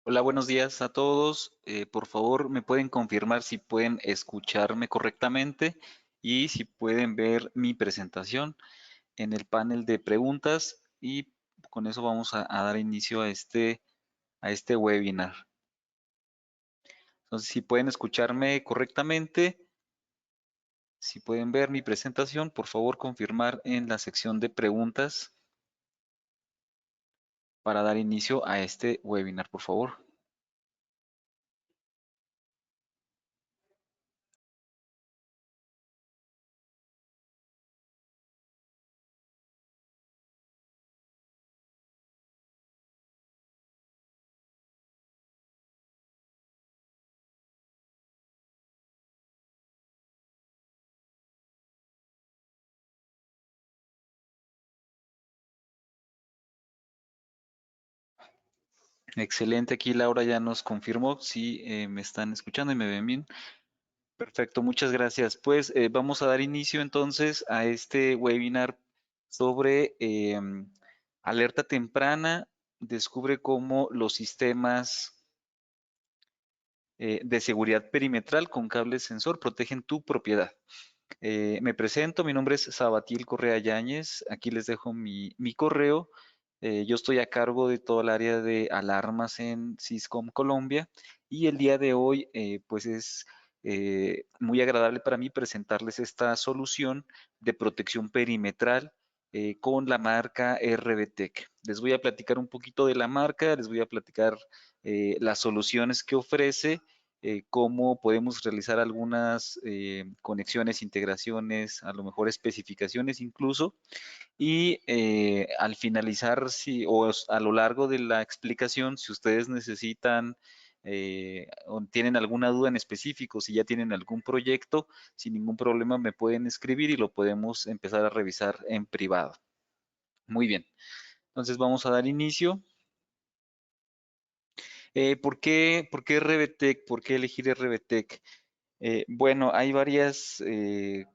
Hola, buenos días a todos. Por favor, me pueden confirmar si pueden escucharme correctamente y si pueden ver mi presentación en el panel de preguntas y con eso vamos a dar inicio a este webinar. Entonces, si pueden escucharme correctamente, si pueden ver mi presentación, por favor confirmar en la sección de preguntas para dar inicio a este webinar, por favor. Excelente, aquí Laura ya nos confirmó si me están escuchando y me ven bien. Perfecto, muchas gracias. Pues vamos a dar inicio entonces a este webinar sobre alerta temprana. Descubre cómo los sistemas de seguridad perimetral con cable sensor protegen tu propiedad. Me presento, mi nombre es Sabatiel Correa Yáñez. Aquí les dejo mi correo. Yo estoy a cargo de todo el área de alarmas en Syscom Colombia y el día de hoy pues es muy agradable para mí presentarles esta solución de protección perimetral con la marca RBTech. Les voy a platicar un poquito de la marca, les voy a platicar las soluciones que ofrece, cómo podemos realizar algunas conexiones, integraciones, a lo mejor especificaciones incluso, y al finalizar, si, a lo largo de la explicación, si ustedes necesitan o tienen alguna duda en específico, si ya tienen algún proyecto, sin ningún problema me pueden escribir y lo podemos empezar a revisar en privado. Muy bien, entonces vamos a dar inicio. ¿Por qué RBTech? ¿Por qué elegir RBTech? Bueno, hay varias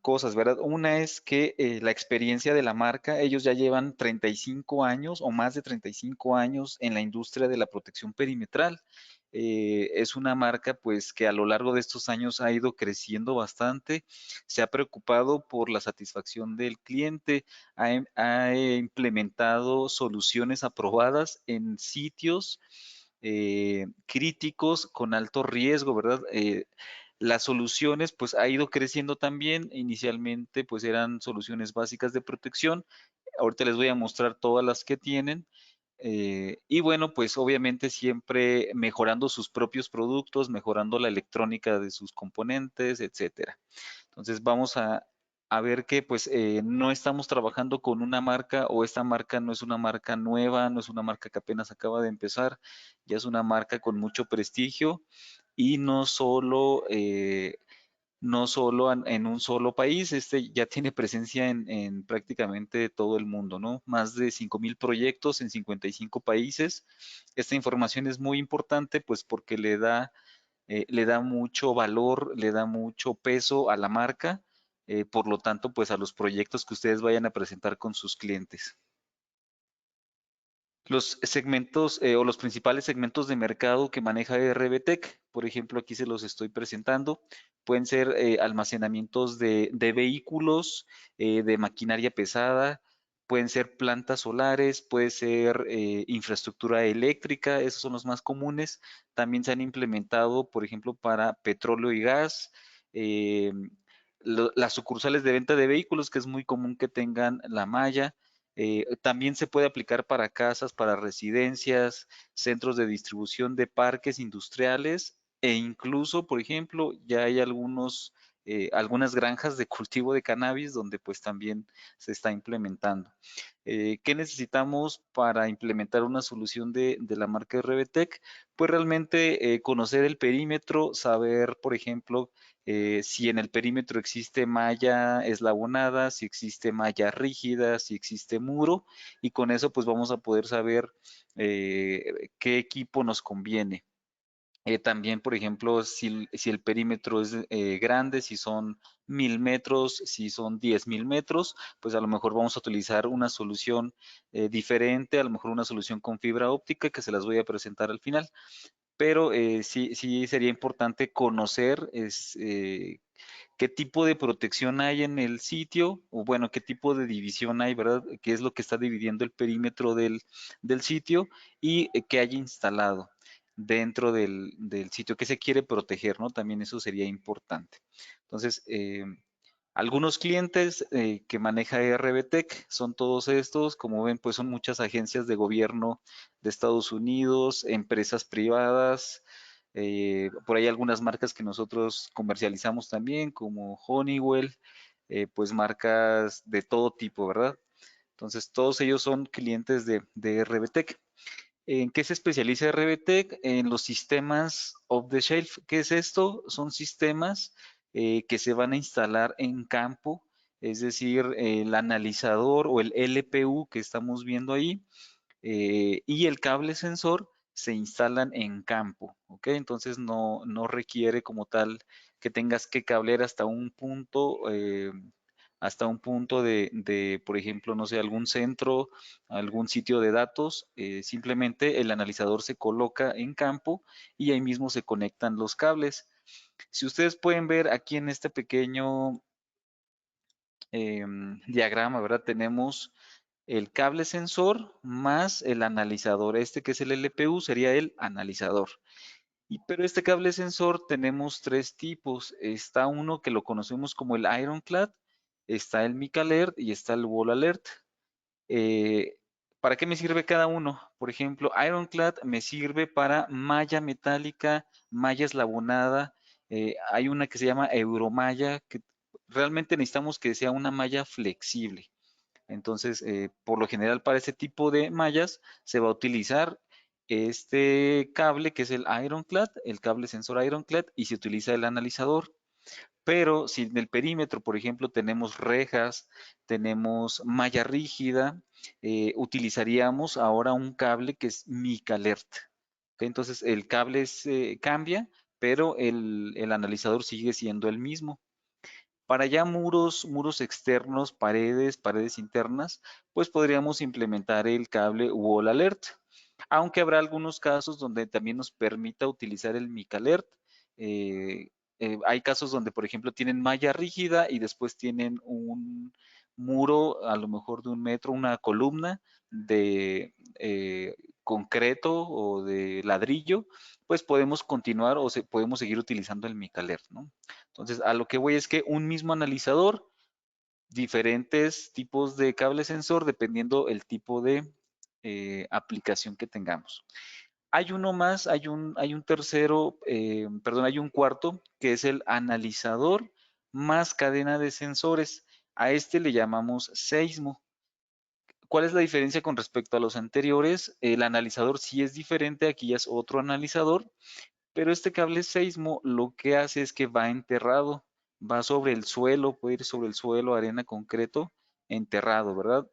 cosas, ¿verdad? Una es que la experiencia de la marca, ellos ya llevan 35 años o más de 35 años en la industria de la protección perimetral. Es una marca pues que a lo largo de estos años ha ido creciendo bastante, se ha preocupado por la satisfacción del cliente, ha implementado soluciones aprobadas en sitios críticos con alto riesgo, ¿verdad? Las soluciones pues ha ido creciendo también. Inicialmente pues eran soluciones básicas de protección. Ahorita les voy a mostrar todas las que tienen. Y bueno, pues obviamente siempre mejorando sus propios productos, mejorando la electrónica de sus componentes, etcétera. Entonces vamos a ver que pues no estamos trabajando con una marca o esta marca no es una marca nueva, no es una marca que apenas acaba de empezar, ya es una marca con mucho prestigio y no solo en un solo país, este ya tiene presencia en prácticamente todo el mundo, ¿no? Más de 5,000 proyectos en 55 países. Esta información es muy importante pues porque le da mucho valor, le da mucho peso a la marca, por lo tanto pues a los proyectos que ustedes vayan a presentar con sus clientes. Los segmentos o los principales segmentos de mercado que maneja RBTech, por ejemplo, aquí se los estoy presentando, pueden ser almacenamientos de vehículos, de maquinaria pesada, pueden ser plantas solares, puede ser infraestructura eléctrica, esos son los más comunes. También se han implementado, por ejemplo, para petróleo y gas. eh, las sucursales de venta de vehículos, que es muy común que tengan la malla. También se puede aplicar para casas, para residencias, centros de distribución de parques industriales e incluso, por ejemplo, ya hay algunas granjas de cultivo de cannabis donde pues también se está implementando. ¿Qué necesitamos para implementar una solución de la marca RBTech? Pues realmente conocer el perímetro, saber, por ejemplo, si en el perímetro existe malla eslabonada, si existe malla rígida, si existe muro, y con eso pues vamos a poder saber qué equipo nos conviene. También, por ejemplo, si el perímetro es grande, si son 1,000 metros, si son 10,000 metros, pues a lo mejor vamos a utilizar una solución diferente, a lo mejor una solución con fibra óptica que se las voy a presentar al final. pero sí sería importante conocer qué tipo de protección hay en el sitio, o bueno, qué tipo de división hay, ¿verdad? ¿Qué es lo que está dividiendo el perímetro del sitio y qué hay instalado dentro del sitio que se quiere proteger, ¿no? También eso sería importante. Entonces, algunos clientes que maneja RBTech son todos estos, como ven, pues son muchas agencias de gobierno de Estados Unidos, empresas privadas, por ahí algunas marcas que nosotros comercializamos también, como Honeywell, pues marcas de todo tipo, ¿verdad? Entonces, todos ellos son clientes de RBTech. ¿En qué se especializa RBTech? En los sistemas off the shelf. ¿Qué es esto? Son sistemas que se van a instalar en campo, es decir, el analizador o el LPU que estamos viendo ahí y el cable sensor se instalan en campo, ¿ok? Entonces no requiere como tal que tengas que cablear hasta un punto por ejemplo, no sé, algún centro, algún sitio de datos. Simplemente el analizador se coloca en campo y ahí mismo se conectan los cables. Si ustedes pueden ver aquí en este pequeño diagrama, ¿verdad? Tenemos el cable sensor más el analizador. Este que es el LPU sería el analizador. Pero este cable sensor tenemos tres tipos. Está uno que lo conocemos como el Ironclad, está el Mic Alert y está el Wall Alert. Eh, ¿Para qué me sirve cada uno? Por ejemplo, Ironclad me sirve para malla metálica, malla eslabonada. Hay una que se llama Euromalla, que realmente necesitamos que sea una malla flexible. Entonces, por lo general para este tipo de mallas se va a utilizar este cable que es el Ironclad, el cable sensor Ironclad, y se utiliza el analizador. Pero si en el perímetro, por ejemplo, tenemos rejas, tenemos malla rígida, utilizaríamos ahora un cable que es MIC Alert. ¿Ok? Entonces el cable cambia, pero el analizador sigue siendo el mismo. Para ya muros externos, paredes internas, pues podríamos implementar el cable Wall Alert. Aunque habrá algunos casos donde también nos permita utilizar el Mic Alert. Eh, Hay casos donde, por ejemplo, tienen malla rígida y después tienen un muro, a lo mejor de 1 metro, una columna de concreto o de ladrillo, pues podemos continuar o podemos seguir utilizando el Mic Alert, ¿no? Entonces, a lo que voy es que un mismo analizador, diferentes tipos de cable sensor, dependiendo el tipo de aplicación que tengamos. Hay uno más, hay un tercero, perdón, hay un cuarto, que es el analizador más cadena de sensores. A este le llamamos Seismo. ¿Cuál es la diferencia con respecto a los anteriores? El analizador sí es diferente, aquí ya es otro analizador, pero este cable Seismo lo que hace es que va enterrado, va sobre el suelo, puede ir sobre el suelo, arena, concreto, enterrado, ¿verdad?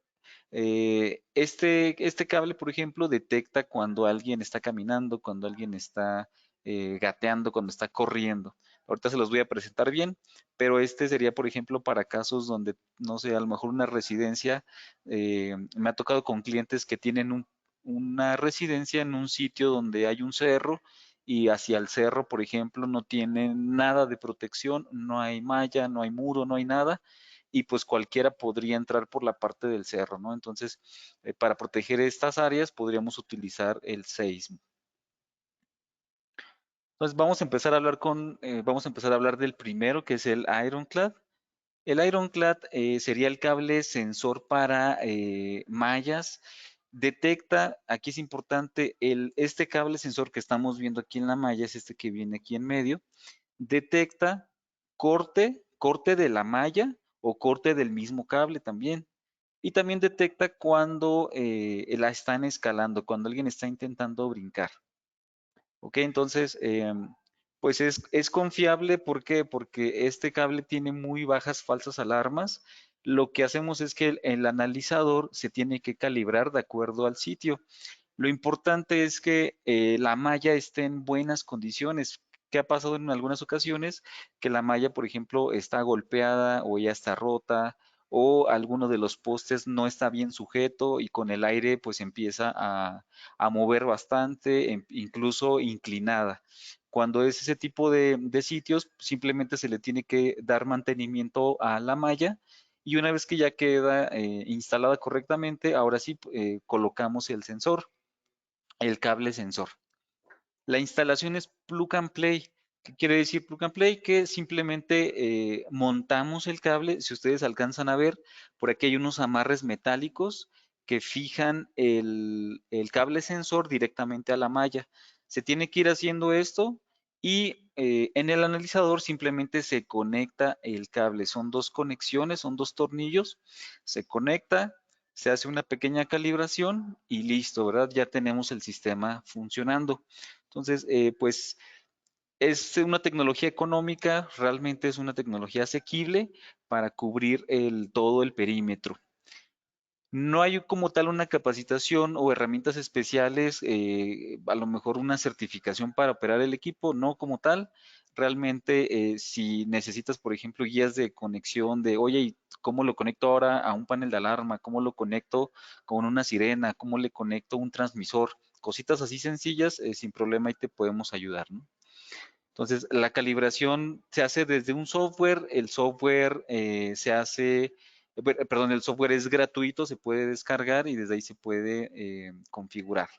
Este cable, por ejemplo, detecta cuando alguien está caminando, cuando alguien está gateando, cuando está corriendo. Ahorita se los voy a presentar bien, pero este sería, por ejemplo, para casos donde, no sé, a lo mejor una residencia, me ha tocado con clientes que tienen una residencia en un sitio donde hay un cerro y hacia el cerro, por ejemplo, no tienen nada de protección, no hay malla, no hay muro, no hay nada, y pues cualquiera podría entrar por la parte del cerro, ¿no? Entonces, para proteger estas áreas podríamos utilizar el seismo. Entonces, vamos a empezar a hablar del primero, que es el Ironclad. El Ironclad sería el cable sensor para mallas. Detecta, aquí es importante, este cable sensor que estamos viendo aquí en la malla, es este que viene aquí en medio, detecta corte de la malla o corte del mismo cable también. Y también detecta cuando la están escalando, cuando alguien está intentando brincar. Ok, entonces, pues es confiable, ¿por qué? Porque este cable tiene muy bajas falsas alarmas. Lo que hacemos es que el analizador se tiene que calibrar de acuerdo al sitio. Lo importante es que la malla esté en buenas condiciones. ¿Qué ha pasado en algunas ocasiones? Que la malla, por ejemplo, está golpeada o ya está rota o alguno de los postes no está bien sujeto y con el aire pues empieza a mover bastante, incluso inclinada. Cuando es ese tipo de sitios, simplemente se le tiene que dar mantenimiento a la malla y una vez que ya queda instalada correctamente, ahora sí colocamos el sensor, el cable sensor. La instalación es plug and play. ¿Qué quiere decir plug and play? Que simplemente montamos el cable. Si ustedes alcanzan a ver, por aquí hay unos amarres metálicos que fijan el cable sensor directamente a la malla. Se tiene que ir haciendo esto y en el analizador simplemente se conecta el cable. Son dos conexiones, son dos tornillos. Se conecta, se hace una pequeña calibración y listo, ¿verdad? Ya tenemos el sistema funcionando. Entonces, pues es una tecnología económica, realmente es una tecnología asequible para cubrir todo el perímetro. No hay como tal una capacitación o herramientas especiales, a lo mejor una certificación para operar el equipo, no como tal. Realmente, si necesitas, por ejemplo, guías de conexión de, oye, ¿y cómo lo conecto ahora a un panel de alarma? ¿Cómo lo conecto con una sirena? ¿Cómo le conecto un transmisor? Cositas así sencillas, sin problema, y te podemos ayudar, ¿no? Entonces, la calibración se hace desde un software, el software se hace, perdón, el software es gratuito, se puede descargar y desde ahí se puede configurar.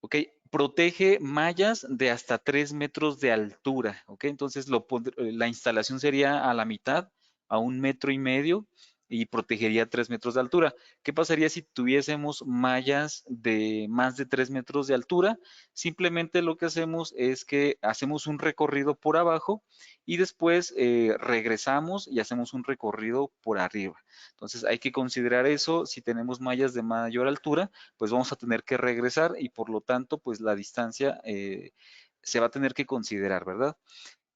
¿Ok? Protege mallas de hasta 3 metros de altura, ¿ok? Entonces la instalación sería a la mitad, a 1,5 metros y protegería 3 metros de altura. ¿Qué pasaría si tuviésemos mallas de más de 3 metros de altura? Simplemente lo que hacemos es que hacemos un recorrido por abajo y después regresamos y hacemos un recorrido por arriba. Entonces hay que considerar eso. Si tenemos mallas de mayor altura, pues vamos a tener que regresar y por lo tanto, pues la distancia se va a tener que considerar, ¿verdad?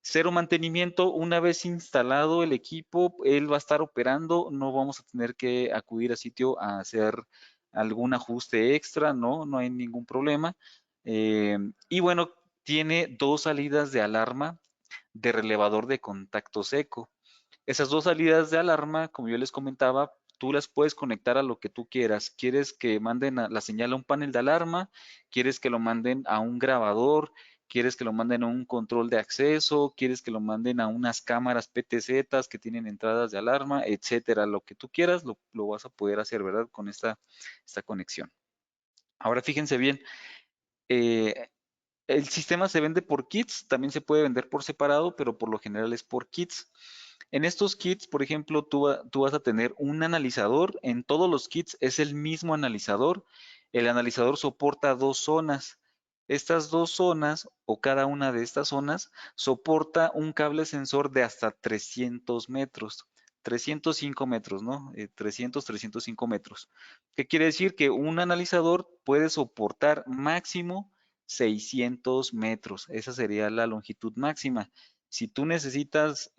Cero mantenimiento, una vez instalado el equipo, él va a estar operando, no vamos a tener que acudir a sitio a hacer algún ajuste extra, no, no hay ningún problema. Y bueno, tiene dos salidas de alarma de relevador de contacto seco. Esas dos salidas de alarma, como yo les comentaba, tú las puedes conectar a lo que tú quieras. ¿Quieres que manden la señal a un panel de alarma? ¿Quieres que lo manden a un grabador? ¿Quieres que lo manden a un control de acceso? ¿Quieres que lo manden a unas cámaras PTZ que tienen entradas de alarma? Etcétera. Lo que tú quieras lo vas a poder hacer, ¿verdad? Con esta conexión. Ahora fíjense bien, eh, el sistema se vende por kits, también se puede vender por separado, pero por lo general es por kits. En estos kits, por ejemplo, tú vas a tener un analizador. En todos los kits es el mismo analizador. El analizador soporta dos zonas. Estas dos zonas o cada una de estas zonas soporta un cable sensor de hasta 300 metros. 305 metros, ¿no? 305 metros. ¿Qué quiere decir? Que un analizador puede soportar máximo 600 metros. Esa sería la longitud máxima. Si tú necesitas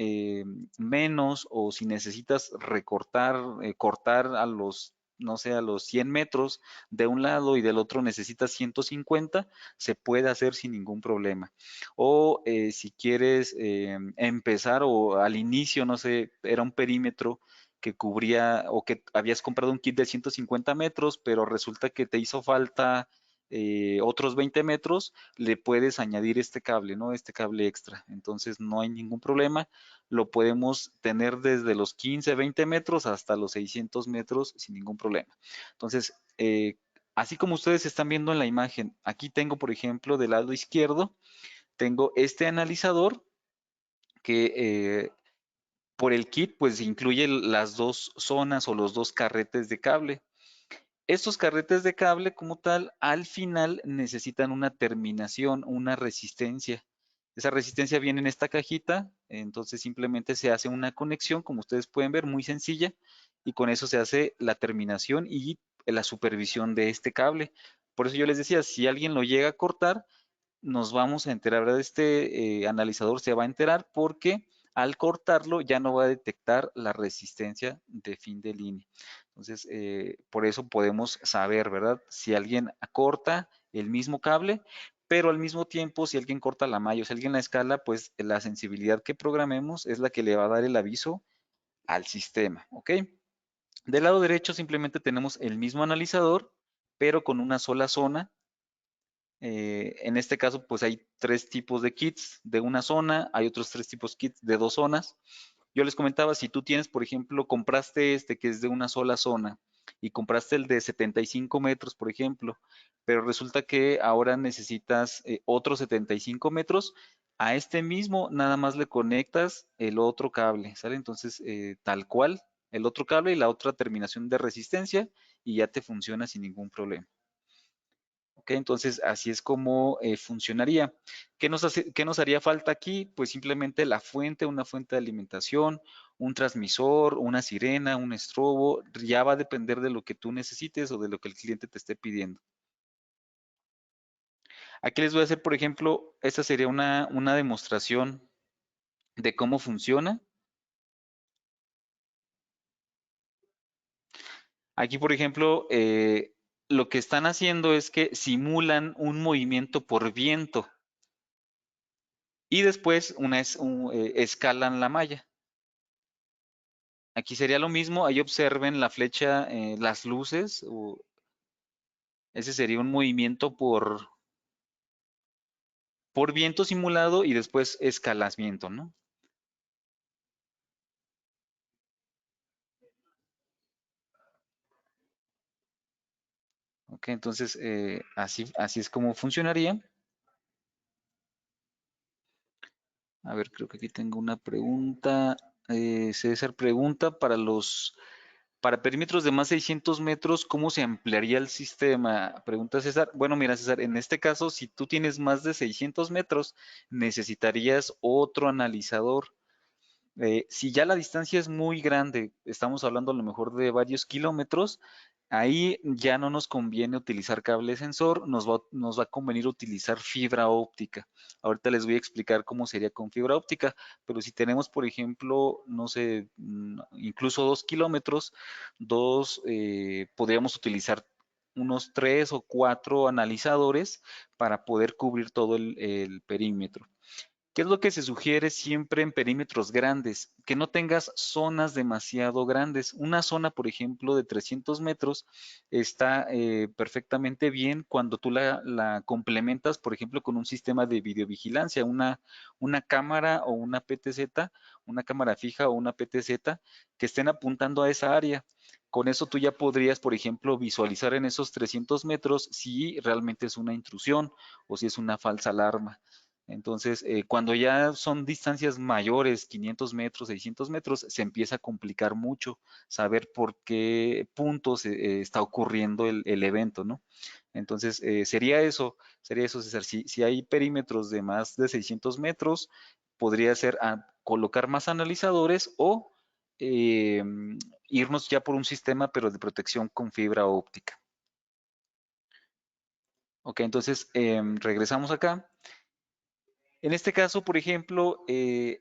menos o si necesitas recortar, cortar a los, no sé, a los 100 metros de un lado y del otro necesitas 150, se puede hacer sin ningún problema. O si quieres empezar o al inicio, no sé, era un perímetro que cubría o que habías comprado un kit de 150 metros, pero resulta que te hizo falta otros 20 metros, le puedes añadir este cable, ¿no? Este cable extra. Entonces no hay ningún problema. Lo podemos tener desde los 15, 20 metros hasta los 600 metros sin ningún problema. Entonces, así como ustedes están viendo en la imagen, aquí tengo, por ejemplo, del lado izquierdo, tengo este analizador que por el kit, pues incluye las dos zonas o los dos carretes de cable. Estos carretes de cable como tal, al final necesitan una terminación, una resistencia. Esa resistencia viene en esta cajita, entonces simplemente se hace una conexión, como ustedes pueden ver, muy sencilla, y con eso se hace la terminación y la supervisión de este cable. Por eso yo les decía, si alguien lo llega a cortar, nos vamos a enterar, ¿verdad? Este analizador se va a enterar porque al cortarlo ya no va a detectar la resistencia de fin de línea. Entonces, por eso podemos saber, ¿verdad? Si alguien corta el mismo cable, pero al mismo tiempo, si alguien corta la malla o si alguien la escala, pues la sensibilidad que programemos es la que le va a dar el aviso al sistema, ¿ok? Del lado derecho simplemente tenemos el mismo analizador, pero con una sola zona. En este caso, pues hay tres tipos de kits de una zona, hay otros tres tipos kits de dos zonas. Yo les comentaba, si tú tienes, por ejemplo, compraste este que es de una sola zona y compraste el de 75 metros, por ejemplo, pero resulta que ahora necesitas otros 75 metros, a este mismo nada más le conectas el otro cable, ¿sale? Entonces, tal cual, el otro cable y la otra terminación de resistencia y ya te funciona sin ningún problema. ¿Ok? Entonces, así es como funcionaría. ¿Qué nos haría falta aquí? Pues simplemente la fuente, una fuente de alimentación, un transmisor, una sirena, un estrobo, ya va a depender de lo que tú necesites o de lo que el cliente te esté pidiendo. Aquí les voy a hacer, por ejemplo, esta sería una demostración de cómo funciona. Aquí, por ejemplo, lo que están haciendo es que simulan un movimiento por viento y después escalan la malla. Aquí sería lo mismo, ahí observen la flecha, las luces, ese sería un movimiento por viento simulado y después escalamiento, ¿no? Ok, entonces así es como funcionaría. A ver, creo que aquí tengo una pregunta. César pregunta para perímetros de más de 600 metros, ¿cómo se ampliaría el sistema? Pregunta César. Bueno, mira, César, en este caso, si tú tienes más de 600 metros, necesitarías otro analizador. Si ya la distancia es muy grande, estamos hablando a lo mejor de varios kilómetros, ahí ya no nos conviene utilizar cable sensor, nos va a convenir utilizar fibra óptica. Ahorita les voy a explicar cómo sería con fibra óptica, pero si tenemos, por ejemplo, no sé, incluso 2 kilómetros, podríamos utilizar unos 3 o 4 analizadores para poder cubrir todo el perímetro. ¿Qué es lo que se sugiere siempre en perímetros grandes? Que no tengas zonas demasiado grandes. Una zona, por ejemplo, de 300 metros está perfectamente bien cuando tú la complementas, por ejemplo, con un sistema de videovigilancia, una cámara o una PTZ, una cámara fija o una PTZ que estén apuntando a esa área. Con eso tú ya podrías, por ejemplo, visualizar en esos 300 metros si realmente es una intrusión o si es una falsa alarma. Entonces, cuando ya son distancias mayores, 500 metros, 600 metros, se empieza a complicar mucho saber por qué puntos está ocurriendo el evento, ¿no? Entonces, sería eso, César. Si hay perímetros de más de 600 metros, podría ser colocar más analizadores o eh, irnos ya por un sistema, pero de protección con fibra óptica. Ok, entonces regresamos acá. En este caso, por ejemplo,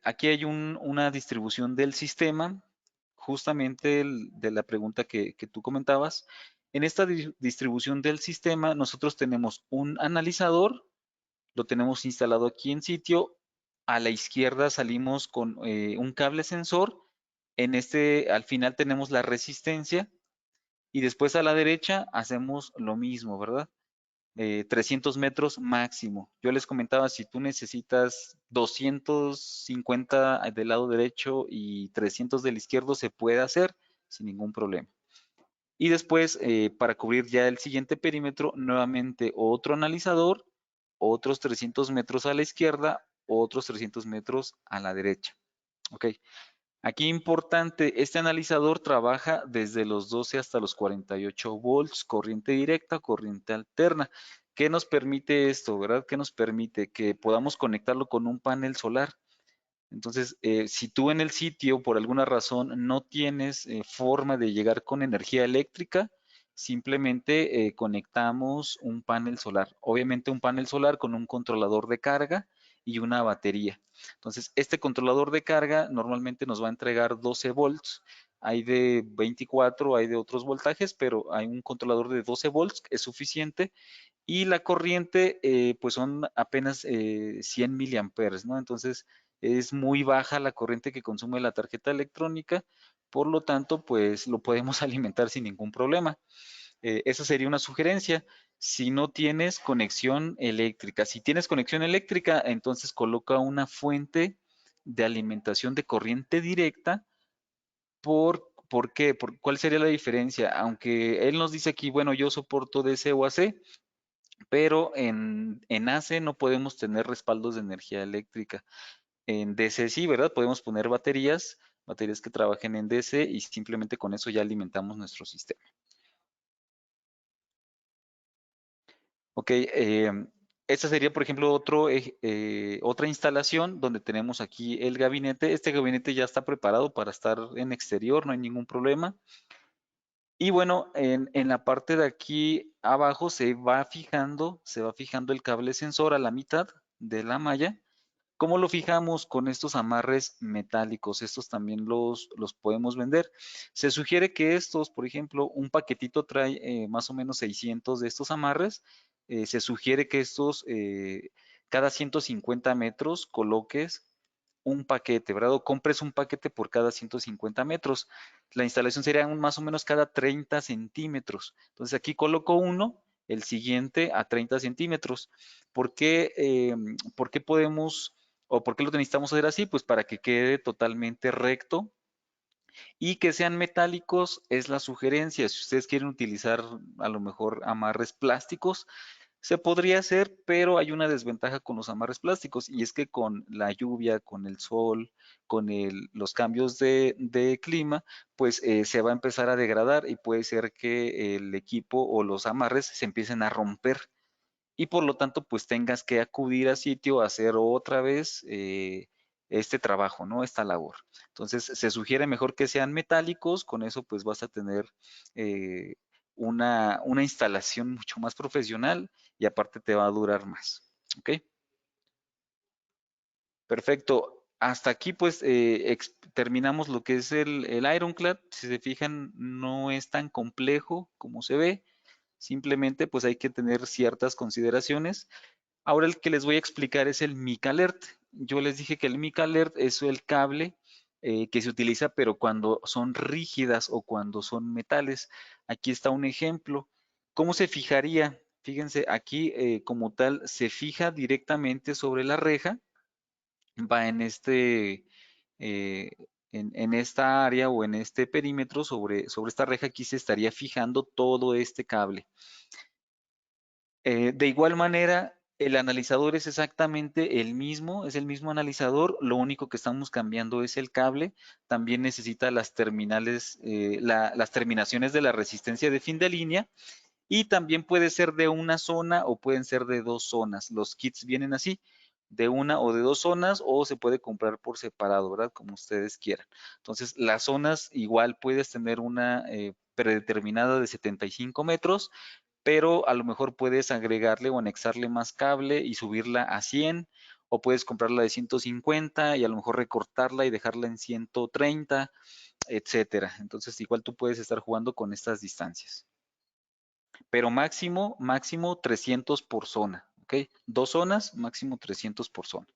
aquí hay una distribución del sistema, justamente de la pregunta que tú comentabas. En esta distribución del sistema, nosotros tenemos un analizador, lo tenemos instalado aquí en sitio. A la izquierda salimos con un cable sensor. Al final tenemos la resistencia y después a la derecha hacemos lo mismo, ¿verdad? 300 metros máximo. Yo les comentaba, si tú necesitas 250 del lado derecho y 300 del izquierdo, se puede hacer sin ningún problema. Y después, para cubrir ya el siguiente perímetro, nuevamente otro analizador, otros 300 metros a la izquierda, otros 300 metros a la derecha. Ok. Aquí importante, este analizador trabaja desde los 12 hasta los 48 volts, corriente directa, corriente alterna. ¿Qué nos permite esto, verdad? ¿Qué nos permite? Que podamos conectarlo con un panel solar. Entonces, si tú en el sitio por alguna razón no tienes forma de llegar con energía eléctrica, simplemente conectamos un panel solar. Obviamente un panel solar con un controlador de carga y una batería. Entonces, este controlador de carga normalmente nos va a entregar 12 volts. Hay de 24, hay de otros voltajes, pero hay un controlador de 12 volts, es suficiente. Y la corriente, pues son apenas 100 miliamperes, ¿no? Entonces, es muy baja la corriente que consume la tarjeta electrónica, Por lo tanto, pues lo podemos alimentar sin ningún problema. Esa sería una sugerencia. Si no tienes conexión eléctrica, si tienes conexión eléctrica, entonces coloca una fuente de alimentación de corriente directa. ¿Por qué? ¿Cuál sería la diferencia? Aunque él nos dice aquí, bueno, yo soporto DC o AC, pero en AC no podemos tener respaldos de energía eléctrica. En DC sí, ¿verdad? Podemos poner baterías que trabajen en DC y simplemente con eso ya alimentamos nuestro sistema. Ok, esta sería, por ejemplo, otra instalación donde tenemos aquí el gabinete. Este gabinete ya está preparado para estar en exterior, no hay ningún problema. Y bueno, en la parte de aquí abajo se va fijando el cable sensor a la mitad de la malla. ¿Cómo lo fijamos? Con estos amarres metálicos. Estos también los podemos vender. Se sugiere que estos, por ejemplo, un paquetito trae más o menos 600 de estos amarres. Se sugiere que estos, cada 150 metros, coloques un paquete, ¿verdad? O compres un paquete por cada 150 metros. La instalación sería más o menos cada 30 centímetros. Entonces aquí coloco uno, el siguiente a 30 centímetros. ¿Por qué podemos o por qué lo necesitamos hacer así? Pues para que quede totalmente recto y que sean metálicos es la sugerencia. Si ustedes quieren utilizar a lo mejor amarres plásticos, se podría hacer, pero hay una desventaja con los amarres plásticos y es que con la lluvia, con el sol, con los cambios de clima, pues se va a empezar a degradar y puede ser que el equipo o los amarres se empiecen a romper y por lo tanto pues tengas que acudir a sitio a hacer otra vez este trabajo, ¿no? Esta labor. Entonces se sugiere mejor que sean metálicos, con eso pues vas a tener eh, una instalación mucho más profesional y aparte te va a durar más. ¿Ok? Perfecto. Hasta aquí pues terminamos lo que es el Ironclad. Si se fijan, no es tan complejo como se ve. Simplemente pues hay que tener ciertas consideraciones. Ahora el que les voy a explicar es el mic alert. Yo les dije que el mic alert es el cable que se utiliza, pero cuando son rígidas o cuando son metales. Aquí está un ejemplo. ¿Cómo se fijaría? Fíjense, aquí como tal se fija directamente sobre la reja, va eh, en esta área o en este perímetro sobre esta reja, aquí se estaría fijando todo este cable. De igual manera, el analizador es exactamente el mismo, es el mismo analizador, lo único que estamos cambiando es el cable. También necesita las terminales, las terminaciones de la resistencia de fin de línea y también puede ser de una zona o pueden ser de dos zonas. Los kits vienen así, de una o de dos zonas o se puede comprar por separado, ¿verdad? Como ustedes quieran. Entonces, las zonas igual puedes tener una predeterminada de 75 metros, pero a lo mejor puedes agregarle o anexarle más cable y subirla a 100, o puedes comprarla de 150 y a lo mejor recortarla y dejarla en 130, etcétera. Entonces, igual tú puedes estar jugando con estas distancias. Pero máximo 300 por zona, ¿ok? Dos zonas, máximo 300 por zona.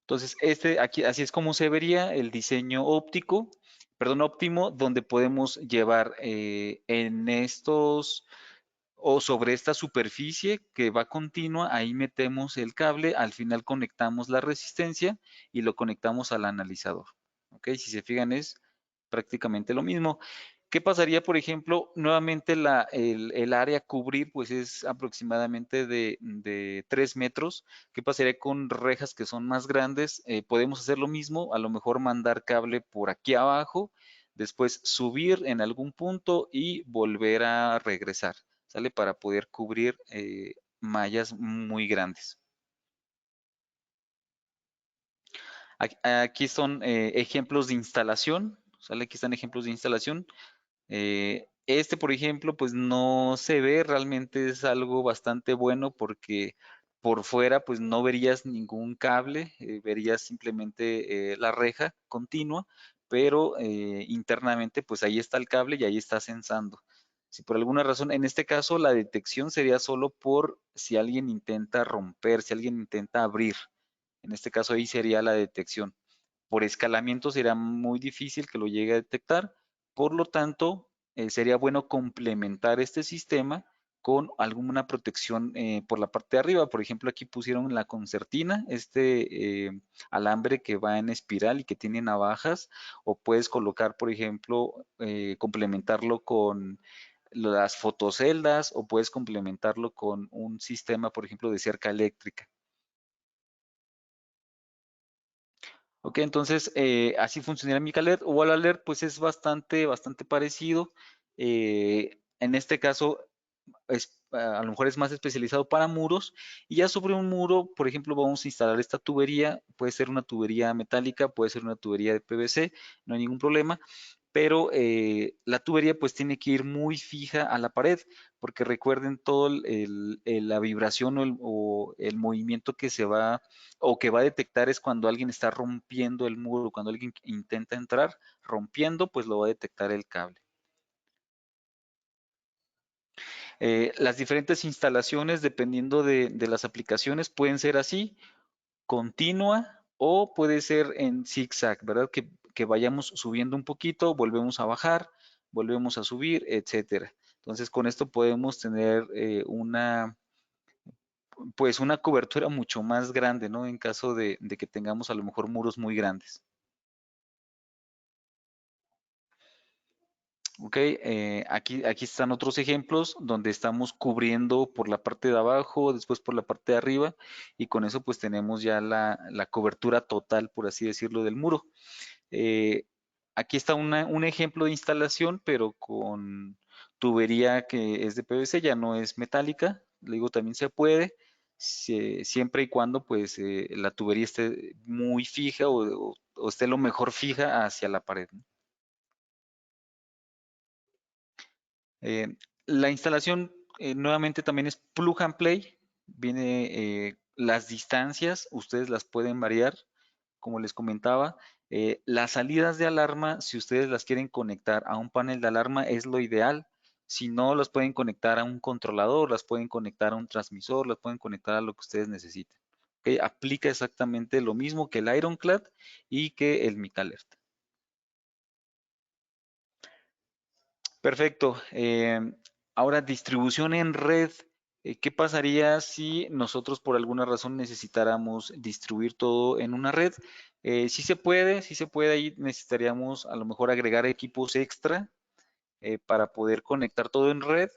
Entonces, aquí, así es como se vería el diseño óptimo, donde podemos llevar en estos o sobre esta superficie que va continua, ahí metemos el cable, al final conectamos la resistencia y lo conectamos al analizador. ¿Ok? Si se fijan es prácticamente lo mismo. ¿Qué pasaría, por ejemplo? Nuevamente el área a cubrir pues es aproximadamente de 3 metros. ¿Qué pasaría con rejas que son más grandes? Podemos hacer lo mismo, a lo mejor mandar cable por aquí abajo, después subir en algún punto y volver a regresar, ¿sale? Para poder cubrir mallas muy grandes. Aquí son ejemplos de instalación, ¿sale? Aquí están ejemplos de instalación. Este, por ejemplo, pues no se ve, realmente es algo bastante bueno porque por fuera pues no verías ningún cable, verías simplemente la reja continua, pero internamente pues ahí está el cable y ahí está sensando. Si por alguna razón, en este caso la detección sería solo por si alguien intenta romper, si alguien intenta abrir. En este caso ahí sería la detección. por escalamiento será muy difícil que lo llegue a detectar. Por lo tanto, sería bueno complementar este sistema con alguna protección por la parte de arriba. Por ejemplo, aquí pusieron la concertina, alambre que va en espiral y que tiene navajas, o puedes colocar, por ejemplo, complementarlo con las fotoceldas, o puedes complementarlo con un sistema, por ejemplo, de cerca eléctrica. Ok, entonces así funcionaría mi Alert. Wall Alert pues es bastante parecido. En este caso a lo mejor es más especializado para muros, y ya sobre un muro, por ejemplo, vamos a instalar esta tubería. Puede ser una tubería metálica, puede ser una tubería de PVC, no hay ningún problema, pero la tubería pues tiene que ir muy fija a la pared, porque recuerden todo la vibración o el movimiento que se va o que va a detectar es cuando alguien está rompiendo el muro, cuando alguien intenta entrar rompiendo, pues lo va a detectar el cable. Las diferentes instalaciones, dependiendo de las aplicaciones, pueden ser así, continua, o puede ser en zigzag, ¿verdad? Que vayamos subiendo un poquito, volvemos a bajar, volvemos a subir, etcétera. Entonces, con esto podemos tener pues una cobertura mucho más grande, ¿no? En caso de que tengamos a lo mejor muros muy grandes. Ok, aquí están otros ejemplos donde estamos cubriendo por la parte de abajo, después por la parte de arriba, y con eso pues tenemos ya la cobertura total, por así decirlo, del muro. Eh, Aquí está un ejemplo de instalación, pero con tubería que es de PVC, ya no es metálica. Le digo, también se puede, siempre y cuando pues la tubería esté muy fija o esté lo mejor fija hacia la pared, ¿no? Eh, la instalación nuevamente también es plug and play. Viene las distancias, ustedes las pueden variar, como les comentaba. Las salidas de alarma, si ustedes las quieren conectar a un panel de alarma, es lo ideal. Si no, las pueden conectar a un controlador, las pueden conectar a un transmisor, las pueden conectar a lo que ustedes necesiten. ¿Ok? Aplica exactamente lo mismo que el Ironclad y que el Micalert. Perfecto. Ahora, distribución en red. ¿Qué pasaría si nosotros por alguna razón necesitáramos distribuir todo en una red? Sí se puede. Ahí necesitaríamos a lo mejor agregar equipos extra para poder conectar todo en red,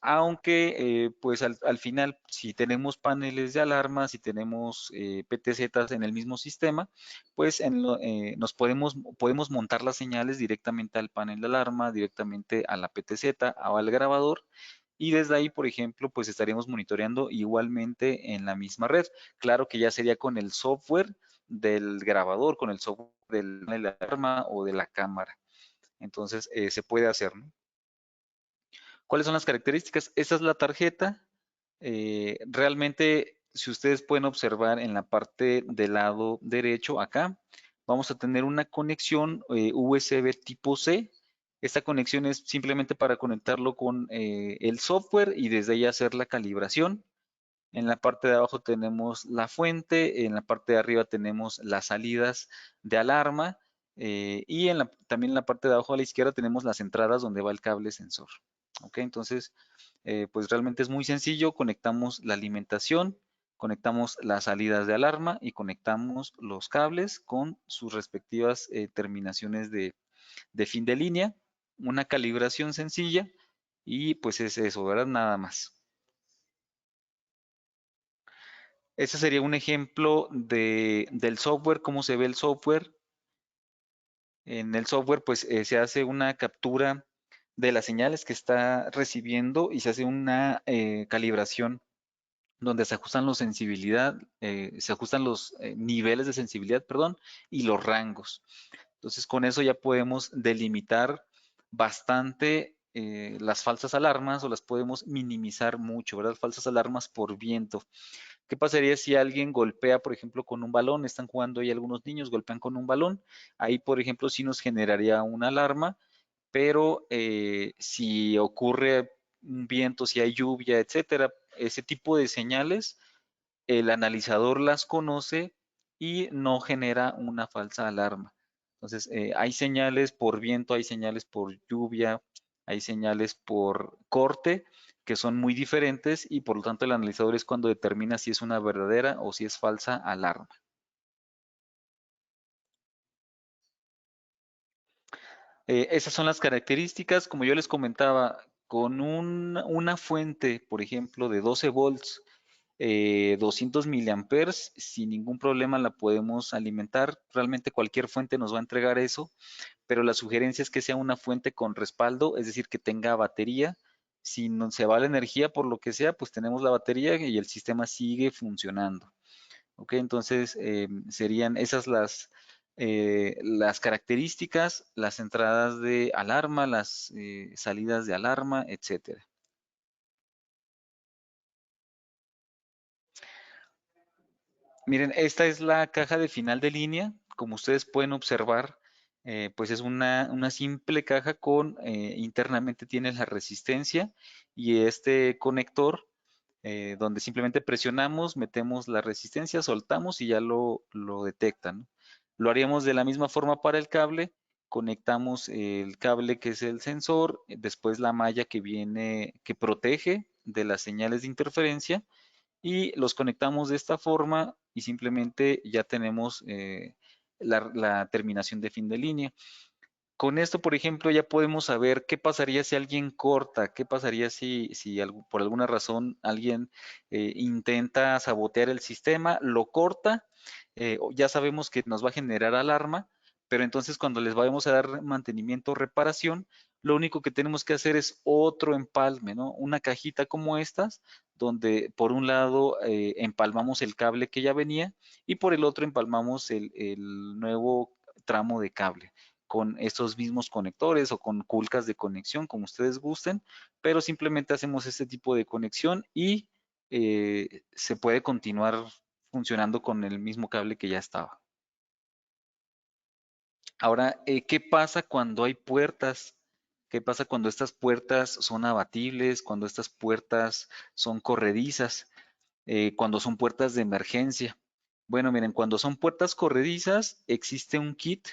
aunque pues al final, si tenemos paneles de alarma, si tenemos PTZs en el mismo sistema, pues podemos montar las señales directamente al panel de alarma, directamente a la PTZ o al grabador, y desde ahí, por ejemplo, pues estaríamos monitoreando igualmente en la misma red. Claro que ya sería con el software del grabador, con el software del panel de alarma o de la cámara. Entonces, se puede hacer, ¿no? ¿Cuáles son las características? Esta es la tarjeta. Realmente, si ustedes pueden observar en la parte del lado derecho, acá, vamos a tener una conexión USB tipo C. Esta conexión es simplemente para conectarlo con el software y desde ahí hacer la calibración. En la parte de abajo tenemos la fuente, en la parte de arriba tenemos las salidas de alarma, y también en la parte de abajo a la izquierda tenemos las entradas donde va el cable sensor. Ok, entonces pues realmente es muy sencillo. Conectamos la alimentación, conectamos las salidas de alarma y conectamos los cables con sus respectivas terminaciones de fin de línea. Una calibración sencilla y pues es eso, ¿verdad? Nada más. Ese sería un ejemplo del software, cómo se ve el software. En el software, pues se hace una captura de las señales que está recibiendo y se hace una calibración donde se ajustan los niveles de sensibilidad, perdón, y los rangos. Entonces, con eso ya podemos delimitar bastante las falsas alarmas, o las podemos minimizar mucho, ¿verdad? Falsas alarmas por viento. ¿Qué pasaría si alguien golpea, por ejemplo, con un balón? Están jugando ahí algunos niños, golpean con un balón. Ahí, por ejemplo, sí nos generaría una alarma, pero si ocurre un viento, si hay lluvia, etcétera, ese tipo de señales, el analizador las conoce y no genera una falsa alarma. Entonces, hay señales por viento, hay señales por lluvia, hay señales por corte que son muy diferentes y por lo tanto el analizador es cuando determina si es una verdadera o si es falsa alarma. Esas son las características, como yo les comentaba, con una fuente, por ejemplo, de 12 volts, 200 miliamperes, sin ningún problema la podemos alimentar. Realmente cualquier fuente nos va a entregar eso, pero la sugerencia es que sea una fuente con respaldo, es decir, que tenga batería. Si no se va la energía por lo que sea, pues tenemos la batería y el sistema sigue funcionando. ¿Ok? Entonces, serían esas las características, las entradas de alarma, las salidas de alarma, etcétera. Miren, esta es la caja de final de línea. Como ustedes pueden observar, pues es una simple caja con, internamente tiene la resistencia y este conector donde simplemente presionamos, metemos la resistencia, soltamos y ya lo detecta, ¿no? Lo haríamos de la misma forma para el cable. Conectamos el cable que es el sensor, después la malla que viene, que protege de las señales de interferencia y los conectamos de esta forma y simplemente ya tenemos la terminación de fin de línea. Con esto, por ejemplo, ya podemos saber qué pasaría si alguien corta, qué pasaría si por alguna razón alguien intenta sabotear el sistema, lo corta, ya sabemos que nos va a generar alarma, pero entonces cuando les vayamos a dar mantenimiento o reparación, lo único que tenemos que hacer es otro empalme, ¿no? Una cajita como estas, donde por un lado empalmamos el cable que ya venía y por el otro empalmamos el nuevo tramo de cable con estos mismos conectores o con culcas de conexión, como ustedes gusten, pero simplemente hacemos este tipo de conexión y se puede continuar funcionando con el mismo cable que ya estaba. Ahora, ¿qué pasa cuando hay puertas? ¿Qué pasa cuando estas puertas son abatibles, cuando estas puertas son corredizas, cuando son puertas de emergencia? Bueno, miren, cuando son puertas corredizas, existe un kit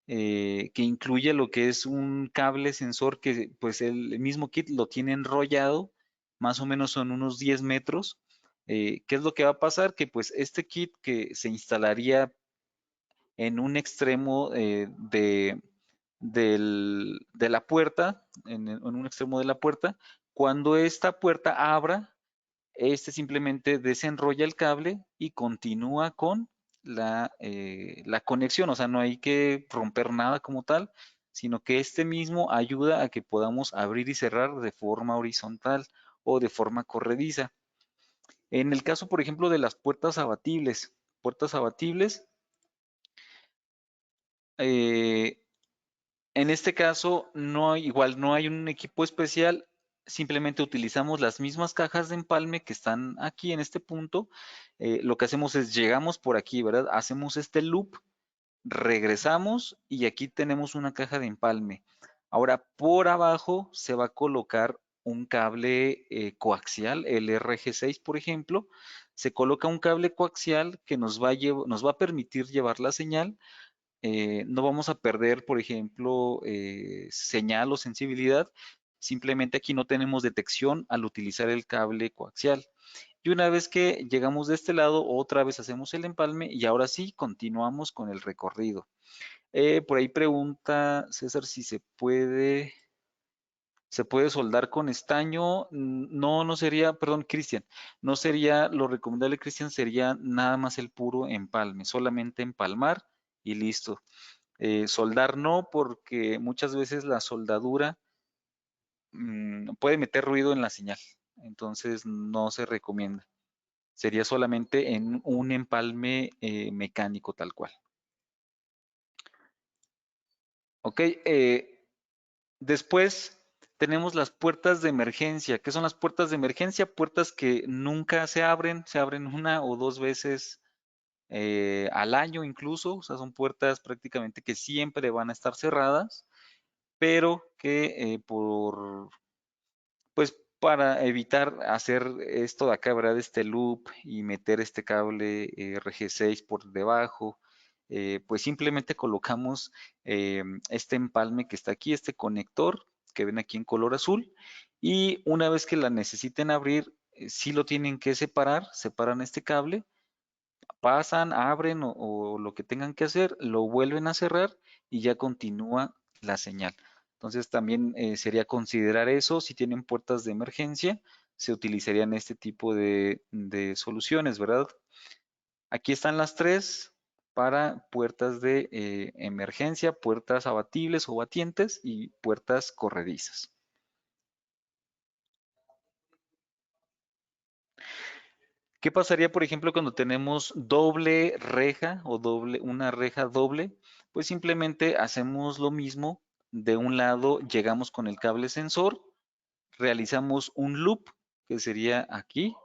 que incluye lo que es un cable sensor que pues el mismo kit lo tiene enrollado, más o menos son unos 10 metros. ¿Qué es lo que va a pasar? Que pues este kit que se instalaría en un extremo de la puerta, en un extremo de la puerta, cuando esta puerta abra, este simplemente desenrolla el cable y continúa con la conexión. O sea, no hay que romper nada como tal, sino que este mismo ayuda a que podamos abrir y cerrar de forma horizontal o de forma corrediza. En el caso, por ejemplo, de las puertas abatibles, eh, en este caso, igual no hay un equipo especial, simplemente utilizamos las mismas cajas de empalme que están aquí en este punto. Lo que hacemos es llegamos por aquí, ¿verdad? Hacemos este loop, regresamos y aquí tenemos una caja de empalme. Ahora, por abajo se va a colocar un cable coaxial, el RG6, por ejemplo. Se coloca un cable coaxial que nos va a permitir llevar la señal, no vamos a perder, por ejemplo, señal o sensibilidad. Simplemente aquí no tenemos detección al utilizar el cable coaxial. Y una vez que llegamos de este lado, otra vez hacemos el empalme y ahora sí continuamos con el recorrido. Por ahí pregunta César si se puede soldar con estaño. No, no sería, perdón, Cristian, no sería, lo recomendable, Cristian, sería nada más el puro empalme, solamente empalmar y listo. Soldar no, porque muchas veces la soldadura puede meter ruido en la señal, entonces no se recomienda. Sería solamente en un empalme mecánico tal cual. Ok, después tenemos las puertas de emergencia. ¿Qué son las puertas de emergencia? Puertas que nunca se abren una o dos veces al año incluso, o sea, son puertas prácticamente que siempre van a estar cerradas, pero que pues para evitar hacer esto de acá, ¿verdad? Este loop y meter este cable RG6 por debajo, pues simplemente colocamos este empalme que está aquí, este conector que ven aquí en color azul, y una vez que la necesiten abrir, sí lo tienen que separar, separan este cable, pasan, abren o lo que tengan que hacer, lo vuelven a cerrar y ya continúa la señal. Entonces también sería considerar eso. Si tienen puertas de emergencia, se utilizarían este tipo de soluciones, ¿verdad? Aquí están las tres para puertas de emergencia, puertas abatibles o batientes y puertas corredizas. ¿Qué pasaría, por ejemplo, cuando tenemos doble reja o una reja doble? Pues simplemente hacemos lo mismo. De un lado llegamos con el cable sensor, realizamos un loop, que sería aquí,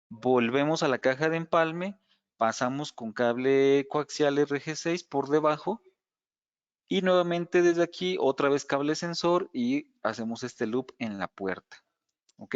volvemos a la caja de empalme, pasamos con cable coaxial RG6 por debajo y nuevamente desde aquí otra vez cable sensor y hacemos este loop en la puerta. ¿Ok?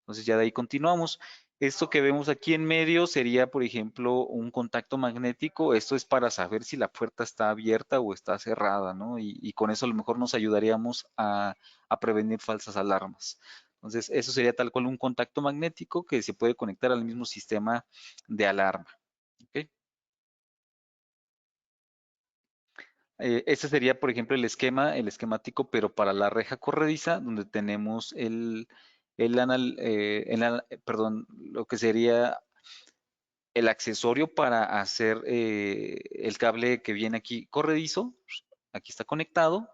Entonces ya de ahí continuamos. Esto que vemos aquí en medio sería, por ejemplo, un contacto magnético. Esto es para saber si la puerta está abierta o está cerrada, ¿no? Y con eso a lo mejor nos ayudaríamos a prevenir falsas alarmas. Entonces, eso sería tal cual un contacto magnético que se puede conectar al mismo sistema de alarma. ¿Ok? Este sería, por ejemplo, el esquemático, pero para la reja corrediza, donde tenemos perdón, lo que sería el accesorio para hacer el cable que viene aquí corredizo. Aquí está conectado.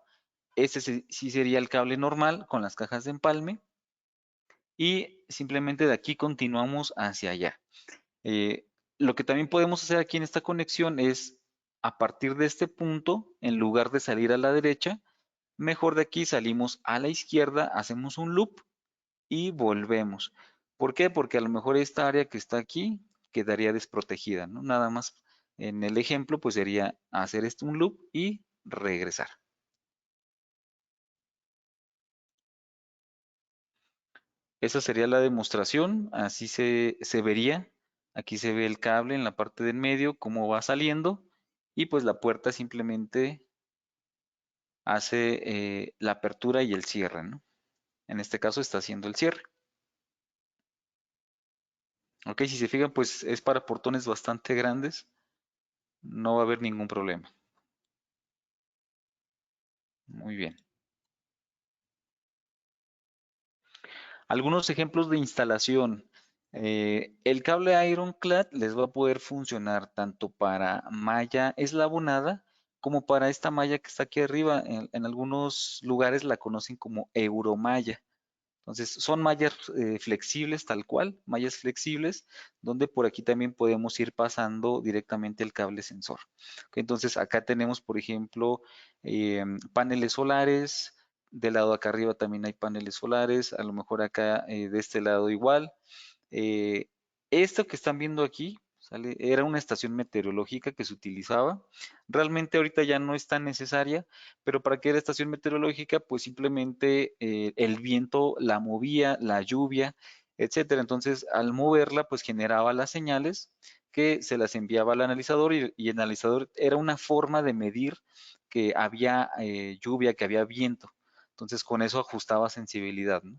Este sí sería el cable normal con las cajas de empalme. Y simplemente de aquí continuamos hacia allá. Eh, lo que también podemos hacer aquí en esta conexión es, a partir de este punto, en lugar de salir a la derecha, mejor de aquí salimos a la izquierda, hacemos un loop y volvemos. ¿Por qué? Porque a lo mejor esta área que está aquí quedaría desprotegida, ¿no? Nada más en el ejemplo, pues sería hacer esto un loop y regresar. Esa sería la demostración, así se vería. Aquí se ve el cable en la parte del medio, cómo va saliendo, y pues la puerta simplemente hace la apertura y el cierre, ¿no? En este caso está haciendo el cierre. Ok, si se fijan, pues es para portones bastante grandes, no va a haber ningún problema. Muy bien. Algunos ejemplos de instalación. El cable Ironclad les va a poder funcionar tanto para malla eslabonada como para esta malla que está aquí arriba. En algunos lugares la conocen como Euromalla. Entonces, son mallas flexibles tal cual, mallas flexibles, donde por aquí también podemos ir pasando directamente el cable sensor. Ok, entonces, acá tenemos, por ejemplo, paneles solares. Del lado de acá arriba también hay paneles solares. A lo mejor acá de este lado igual. Eh, Esto que están viendo aquí, ¿sale? Era una estación meteorológica que se utilizaba. Realmente ahorita ya no es tan necesaria, pero para que era estación meteorológica, pues simplemente el viento la movía, la lluvia, etcétera. Entonces, al moverla, pues generaba las señales que se las enviaba al analizador y el analizador era una forma de medir que había lluvia, que había viento. Entonces, con eso ajustaba sensibilidad, ¿no?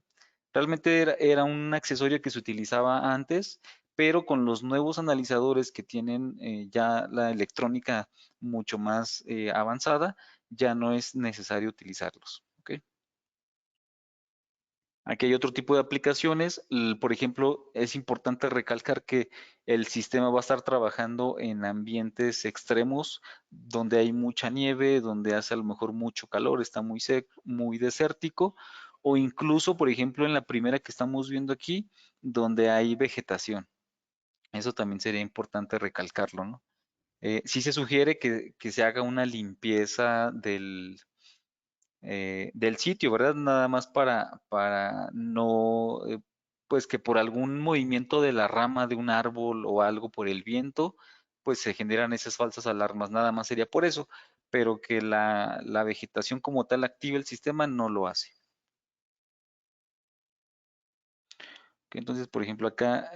Realmente era un accesorio que se utilizaba antes, pero con los nuevos analizadores que tienen ya la electrónica mucho más avanzada, ya no es necesario utilizarlos. ¿Ok? Aquí hay otro tipo de aplicaciones. Por ejemplo, es importante recalcar que el sistema va a estar trabajando en ambientes extremos donde hay mucha nieve, donde hace a lo mejor mucho calor, está muy seco, muy desértico, o incluso, por ejemplo, en la primera que estamos viendo aquí, donde hay vegetación. Eso también sería importante recalcarlo, ¿no? Sí se sugiere que se haga una limpieza del sitio, ¿verdad? Nada más para no, pues que por algún movimiento de la rama de un árbol o algo por el viento, pues se generan esas falsas alarmas, nada más sería por eso, pero que la vegetación como tal active el sistema no lo hace. Ok, entonces, por ejemplo, acá,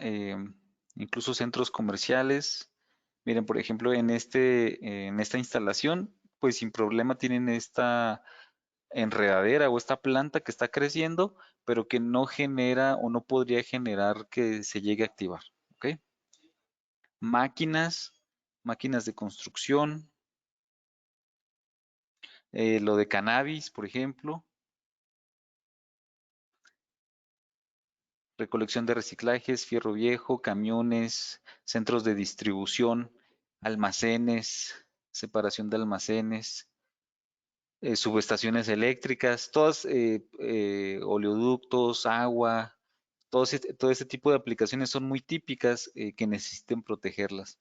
incluso centros comerciales, miren, por ejemplo, en esta instalación, pues sin problema tienen esta enredadera o esta planta que está creciendo, pero que no genera o no podría generar que se llegue a activar. ¿Ok? Máquinas, máquinas de construcción, lo de cannabis, por ejemplo, recolección de reciclajes, fierro viejo, camiones, centros de distribución, almacenes, separación de almacenes, subestaciones eléctricas, todas, oleoductos, agua, todo ese tipo de aplicaciones son muy típicas que necesiten protegerlas.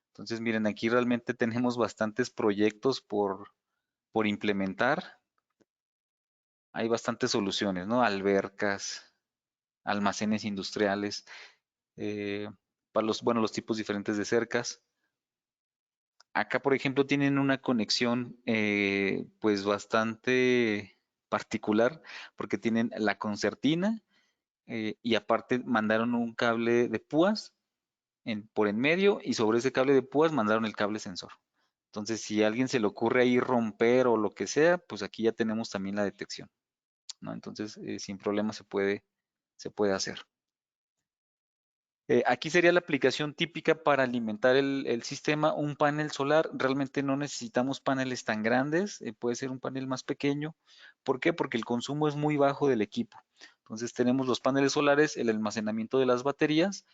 Entonces, miren, aquí realmente tenemos bastantes proyectos por implementar. Hay bastantes soluciones, ¿no? Albercas, almacenes industriales, eh, para bueno, los tipos diferentes de cercas. Acá, por ejemplo, tienen una conexión pues bastante particular porque tienen la concertina y aparte mandaron un cable de púas por en medio y sobre ese cable de púas mandaron el cable sensor. Entonces, si a alguien se le ocurre ahí romper o lo que sea, pues aquí ya tenemos también la detección, ¿no? Entonces, sin problema se puede hacer. Aquí sería la aplicación típica para alimentar el sistema, un panel solar. Realmente no necesitamos paneles tan grandes, puede ser un panel más pequeño. ¿Por qué? Porque el consumo es muy bajo del equipo. Entonces tenemos los paneles solares, el almacenamiento de las baterías,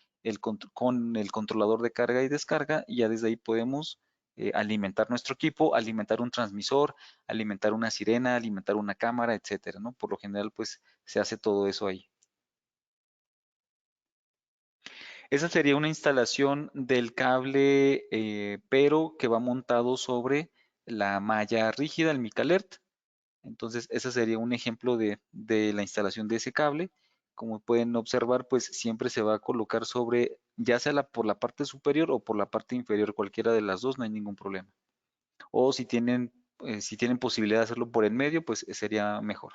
con el controlador de carga y descarga, y ya desde ahí podemos alimentar nuestro equipo, alimentar un transmisor, alimentar una sirena, alimentar una cámara, etcétera, ¿no? Por lo general, pues se hace todo eso ahí. Esa sería una instalación del cable, pero que va montado sobre la malla rígida, el Micalert. Entonces, ese sería un ejemplo de la instalación de ese cable. Como pueden observar, pues siempre se va a colocar sobre, ya sea por la parte superior o por la parte inferior, cualquiera de las dos, no hay ningún problema. O si tienen posibilidad de hacerlo por en medio, pues sería mejor.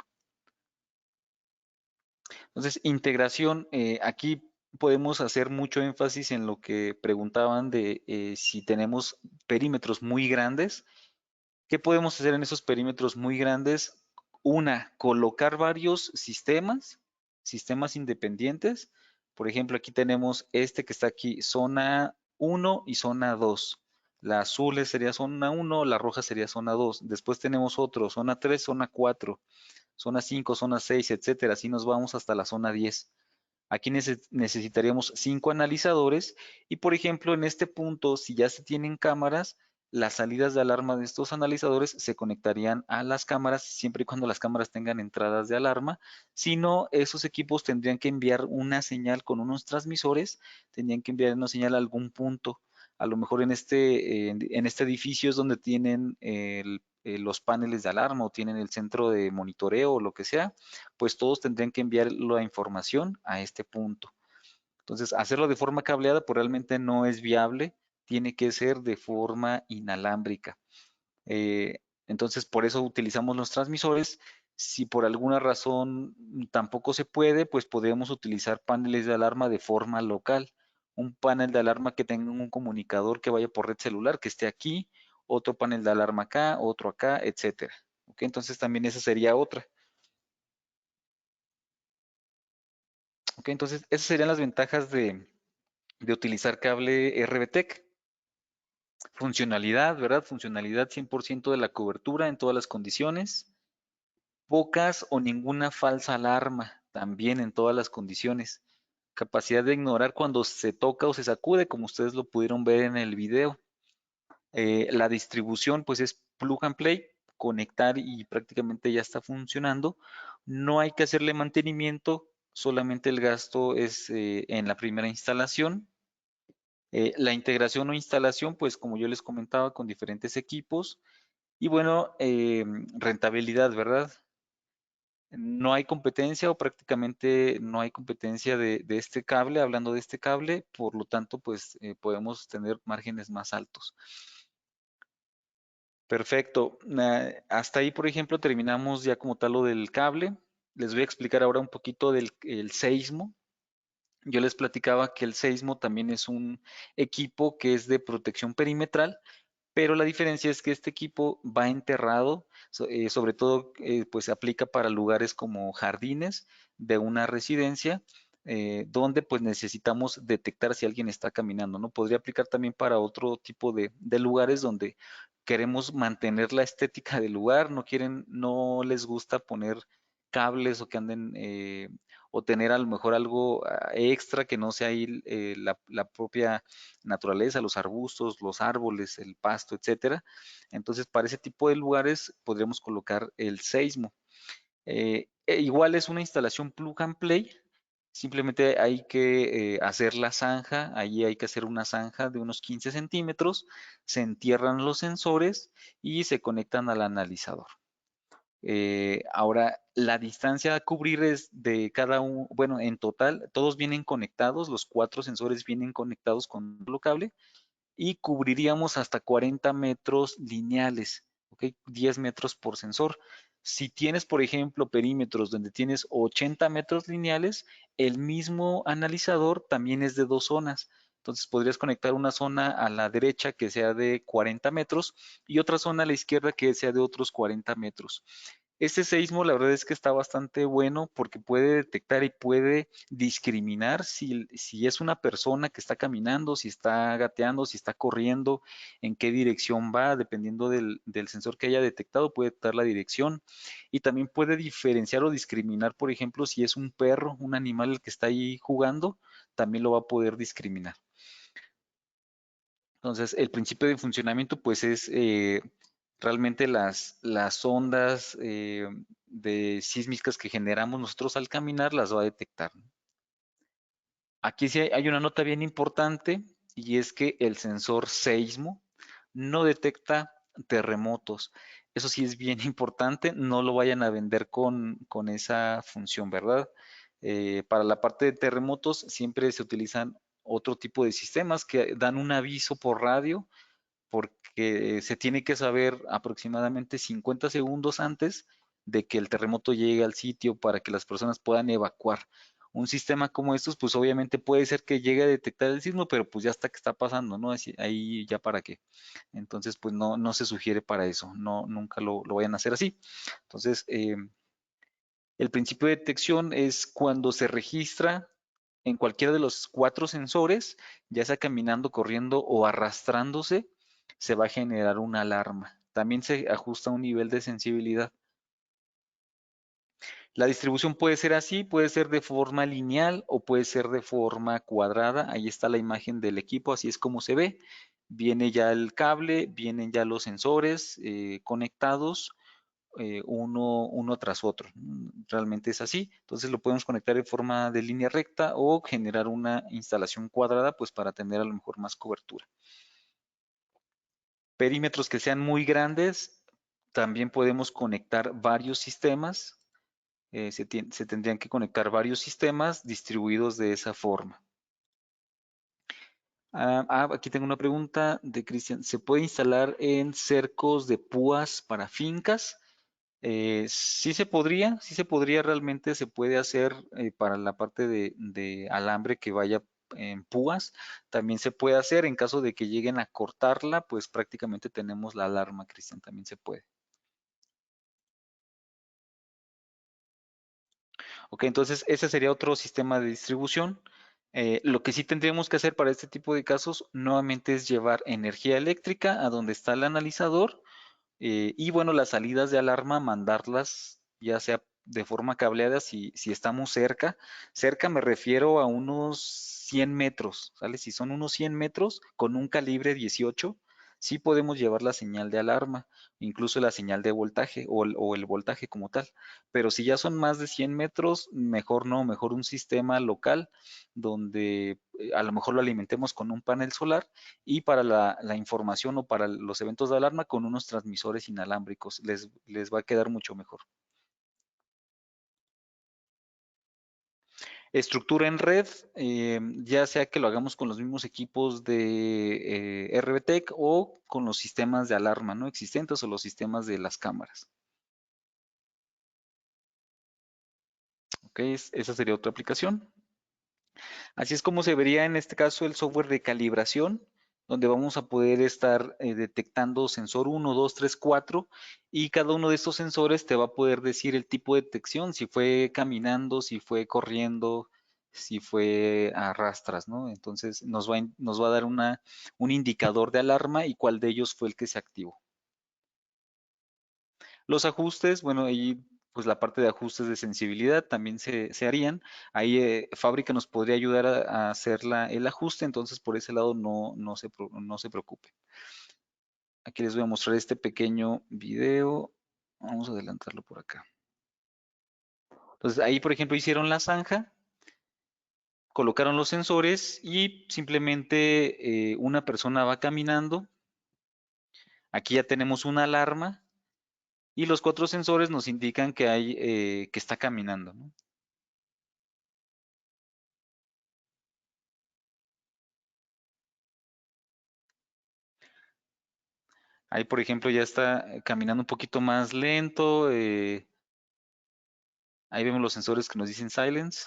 Entonces, integración, aquí podemos hacer mucho énfasis en lo que preguntaban de si tenemos perímetros muy grandes. ¿Qué podemos hacer en esos perímetros muy grandes? Una, colocar varios sistemas independientes. Por ejemplo, aquí tenemos este que está aquí, zona 1 y zona 2. La azul sería zona 1, la roja sería zona 2. Después tenemos otro, zona 3, zona 4, zona 5, zona 6, etcétera. Así nos vamos hasta la zona 10. Aquí necesitaríamos 5 analizadores y, por ejemplo, en este punto, si ya se tienen cámaras, las salidas de alarma de estos analizadores se conectarían a las cámaras siempre y cuando las cámaras tengan entradas de alarma. Si no, esos equipos tendrían que enviar una señal con unos transmisores, tendrían que enviar una señal a algún punto. A lo mejor en este edificio es donde tienen los paneles de alarma o tienen el centro de monitoreo o lo que sea, pues todos tendrían que enviar la información a este punto. Entonces, hacerlo de forma cableada pues realmente no es viable, tiene que ser de forma inalámbrica. Entonces, por eso utilizamos los transmisores. Si por alguna razón tampoco se puede, pues podríamos utilizar paneles de alarma de forma local. Un panel de alarma que tenga un comunicador que vaya por red celular, que esté aquí, otro panel de alarma acá, otro acá, etcétera. ¿Ok? Entonces también esa sería otra. ¿Ok? Entonces, esas serían las ventajas de utilizar cable RBTEC. Funcionalidad, ¿verdad? Funcionalidad 100% de la cobertura en todas las condiciones. Pocas o ninguna falsa alarma, también en todas las condiciones. Capacidad de ignorar cuando se toca o se sacude, como ustedes lo pudieron ver en el video. La distribución, pues es plug and play, conectar y prácticamente ya está funcionando. No hay que hacerle mantenimiento, solamente el gasto es en la primera instalación. La integración o instalación, pues como yo les comentaba, con diferentes equipos. Y bueno, rentabilidad, ¿verdad? No hay competencia o prácticamente no hay competencia de este cable, hablando de este cable, por lo tanto, pues podemos tener márgenes más altos. Perfecto. Hasta ahí, por ejemplo, terminamos ya como tal lo del cable. Les voy a explicar ahora un poquito del el seismo. yo les platicaba que el Seismo también es un equipo que es de protección perimetral, pero la diferencia es que este equipo va enterrado, sobre todo pues se aplica para lugares como jardines de una residencia, donde pues necesitamos detectar si alguien está caminando, ¿no? Podría aplicar también para otro tipo de lugares donde queremos mantener la estética del lugar, no quieren, no les gusta poner cables o que anden o tener a lo mejor algo extra que no sea ahí la propia naturaleza, los arbustos, los árboles, el pasto, etcétera. Entonces, para ese tipo de lugares podríamos colocar el seismo. Igual es una instalación plug and play. Simplemente hay que hacer la zanja, ahí hay que hacer una zanja de unos 15 centímetros, se entierran los sensores y se conectan al analizador. Ahora, la distancia a cubrir es de cada uno, bueno, en total, todos vienen conectados, los 4 sensores vienen conectados con un solo cable y cubriríamos hasta 40 metros lineales, ¿ok? 10 metros por sensor. Si tienes, por ejemplo, perímetros donde tienes 80 metros lineales, el mismo analizador también es de 2 zonas. Entonces podrías conectar una zona a la derecha que sea de 40 metros y otra zona a la izquierda que sea de otros 40 metros. Este seísmo, la verdad es que está bastante bueno porque puede detectar y puede discriminar si es una persona que está caminando, si está gateando, si está corriendo, en qué dirección va, dependiendo del sensor que haya detectado, puede detectar la dirección y también puede diferenciar o discriminar, por ejemplo, si es un perro, un animal el que está ahí jugando, también lo va a poder discriminar. Entonces, el principio de funcionamiento, pues, es realmente las ondas de sísmicas que generamos nosotros al caminar las va a detectar. Aquí sí hay una nota bien importante y es que el sensor seismo no detecta terremotos. Eso sí es bien importante, no lo vayan a vender con esa función, ¿verdad? Para la parte de terremotos siempre se utilizan otro tipo de sistemas que dan un aviso por radio porque se tiene que saber aproximadamente 50 segundos antes de que el terremoto llegue al sitio para que las personas puedan evacuar. Un sistema como estos, pues obviamente puede ser que llegue a detectar el sismo, pero pues ya está que está pasando, ¿no? Ahí ya para qué. Entonces, pues no se sugiere para eso, no, nunca lo vayan a hacer así. Entonces, el principio de detección es cuando se registra en cualquiera de los 4 sensores, ya sea caminando, corriendo o arrastrándose, se va a generar una alarma. También se ajusta un nivel de sensibilidad. La distribución puede ser así, puede ser de forma lineal o puede ser de forma cuadrada. Ahí está la imagen del equipo, así es como se ve. Viene ya el cable, vienen ya los sensores conectados uno tras otro. Realmente es así. Entonces lo podemos conectar en forma de línea recta o generar una instalación cuadrada, pues para tener a lo mejor más cobertura. Perímetros que sean muy grandes, también podemos conectar varios sistemas. Se tendrían que conectar varios sistemas distribuidos de esa forma. Aquí tengo una pregunta de Cristian. ¿Se puede instalar en cercos de púas para fincas? Sí se podría, realmente se puede hacer para la parte de alambre que vaya en púas, también se puede hacer en caso de que lleguen a cortarla, pues prácticamente tenemos la alarma, Cristian, también se puede. Ok, entonces ese sería otro sistema de distribución. Lo que sí tendríamos que hacer para este tipo de casos nuevamente es llevar energía eléctrica a donde está el analizador y bueno, las salidas de alarma, mandarlas ya sea de forma cableada si estamos cerca. Cerca me refiero a unos 100 metros, ¿sale? Si son unos 100 metros con un calibre 18, sí podemos llevar la señal de alarma, incluso la señal de voltaje o el voltaje como tal. Pero si ya son más de 100 metros, mejor no, mejor un sistema local donde a lo mejor lo alimentemos con un panel solar y para la información o para los eventos de alarma con unos transmisores inalámbricos. Les va a quedar mucho mejor. Estructura en red, ya sea que lo hagamos con los mismos equipos de RBTech o con los sistemas de alarma no existentes o los sistemas de las cámaras. Ok, esa sería otra aplicación. Así es como se vería en este caso el software de calibración, donde vamos a poder estar detectando sensor 1, 2, 3, 4 y cada uno de estos sensores te va a poder decir el tipo de detección, si fue caminando, si fue corriendo, si fue a rastras, ¿no? Entonces nos va a dar un indicador de alarma y cuál de ellos fue el que se activó. Los ajustes, bueno, ahí pues la parte de ajustes de sensibilidad también se harían. Ahí fábrica nos podría ayudar a hacer el ajuste, entonces por ese lado no se preocupe. Aquí les voy a mostrar este pequeño video. Vamos a adelantarlo por acá. Entonces ahí, por ejemplo, hicieron la zanja, colocaron los sensores y simplemente una persona va caminando. Aquí ya tenemos una alarma y los cuatro sensores nos indican que está caminando, ¿no? Ahí, por ejemplo, ya está caminando un poquito más lento. Ahí vemos los sensores que nos dicen silence.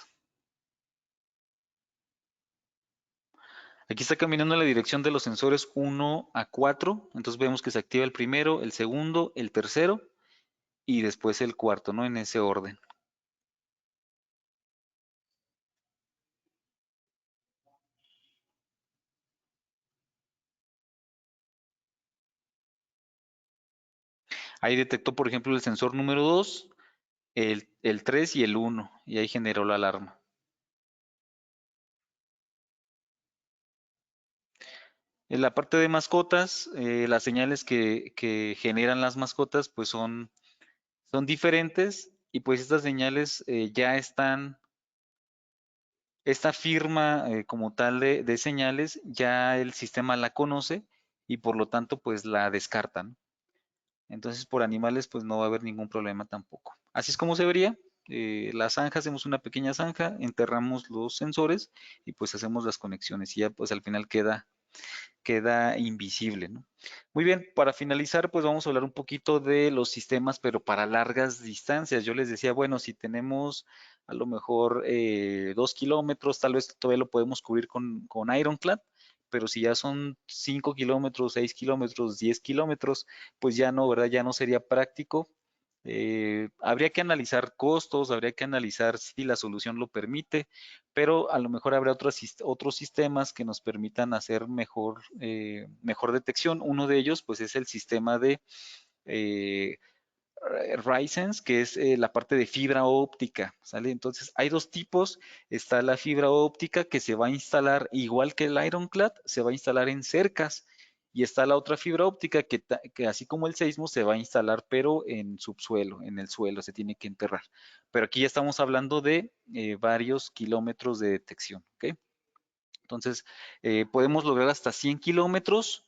Aquí está caminando en la dirección de los sensores 1 a 4. Entonces vemos que se activa el primero, el segundo, el tercero y después el cuarto, ¿no? En ese orden. Ahí detectó, por ejemplo, el sensor número 2, el 3 y el 1. Y ahí generó la alarma. En la parte de mascotas, las señales que generan las mascotas, pues son diferentes. Y pues estas señales ya están. Esta firma como tal de señales, ya el sistema la conoce y por lo tanto pues la descartan. Entonces por animales pues no va a haber ningún problema tampoco. Así es como se vería. La zanja, hacemos una pequeña zanja, enterramos los sensores y pues hacemos las conexiones y ya pues al final queda invisible, ¿no? Muy bien, para finalizar, pues vamos a hablar un poquito de los sistemas, pero para largas distancias. Yo les decía, bueno, si tenemos a lo mejor 2 kilómetros, tal vez todavía lo podemos cubrir con Ironclad, pero si ya son 5 kilómetros, 6 kilómetros, 10 kilómetros, pues ya no, ¿verdad? Ya no sería práctico. Habría que analizar costos, habría que analizar si la solución lo permite, pero a lo mejor habrá otros sistemas que nos permitan hacer mejor detección. Uno de ellos, pues, es el sistema de eh, Ryzen's, que es la parte de fibra óptica, ¿sale? Entonces, hay dos tipos. Está la fibra óptica que se va a instalar igual que el Ironclad, se va a instalar en cercas. Y está la otra fibra óptica que así como el seismo se va a instalar, pero en subsuelo, en el suelo, se tiene que enterrar. Pero aquí ya estamos hablando de varios kilómetros de detección, ¿ok? Entonces, podemos lograr hasta 100 kilómetros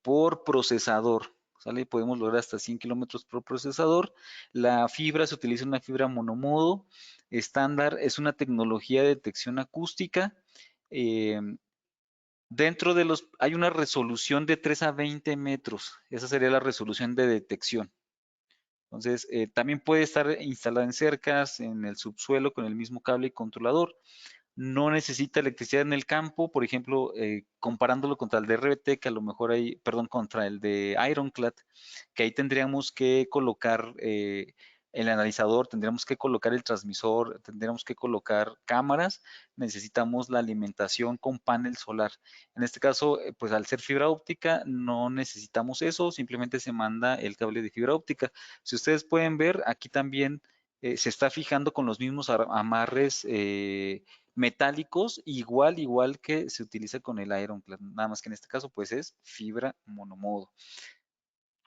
por procesador, ¿sale? Podemos lograr hasta 100 kilómetros por procesador. La fibra se utiliza una fibra monomodo estándar, es una tecnología de detección acústica. eh, hay una resolución de 3 a 20 metros, esa sería la resolución de detección. Entonces, también puede estar instalada en cercas, en el subsuelo, con el mismo cable y controlador. No necesita electricidad en el campo, por ejemplo, comparándolo contra el de RBT, que a lo mejor hay, perdón, contra el de Ironclad, que ahí tendríamos que colocar el analizador, tendríamos que colocar el transmisor, tendríamos que colocar cámaras, necesitamos la alimentación con panel solar. En este caso, pues al ser fibra óptica, no necesitamos eso, simplemente se manda el cable de fibra óptica. Si ustedes pueden ver, aquí también se está fijando con los mismos amarres metálicos, igual que se utiliza con el Ironclad, nada más que en este caso pues es fibra monomodo.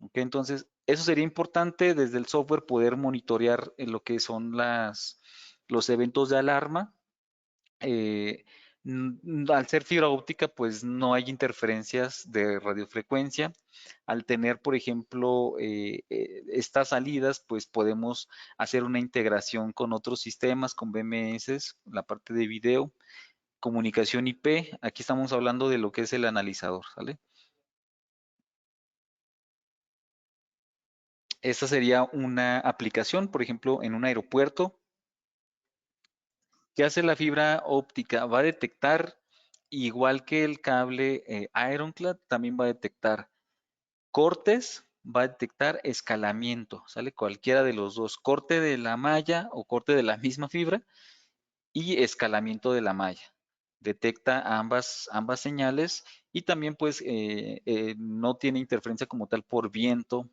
¿Ok? Entonces, eso sería importante desde el software poder monitorear lo que son los eventos de alarma. Eh, Al ser fibra óptica, pues no hay interferencias de radiofrecuencia. Al tener, por ejemplo, estas salidas, pues podemos hacer una integración con otros sistemas, con BMS, la parte de video, comunicación IP. Aquí estamos hablando de lo que es el analizador, ¿sale? Esta sería una aplicación, por ejemplo, en un aeropuerto. ¿Qué hace la fibra óptica? Va a detectar, igual que el cable Ironclad, también va a detectar cortes, va a detectar escalamiento, ¿sale? Cualquiera de los dos, corte de la malla o corte de la misma fibra y escalamiento de la malla. Detecta ambas señales y también pues no tiene interferencia como tal por viento,